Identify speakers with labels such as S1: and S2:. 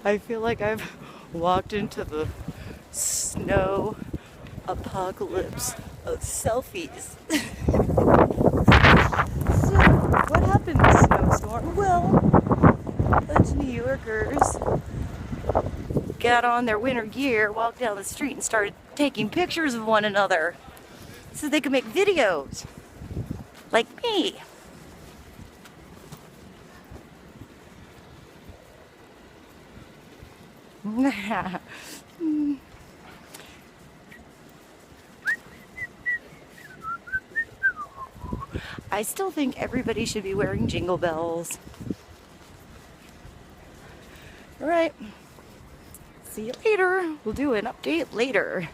S1: I feel like I've walked into the snow apocalypse of selfies. So, what happened in the snowstorm? Well, those New Yorkers got on their winter gear, walked down the street, and started taking pictures of one another so they could make videos. Like me. I still think everybody should be wearing jingle bells. All right. See you later. We'll do an update later.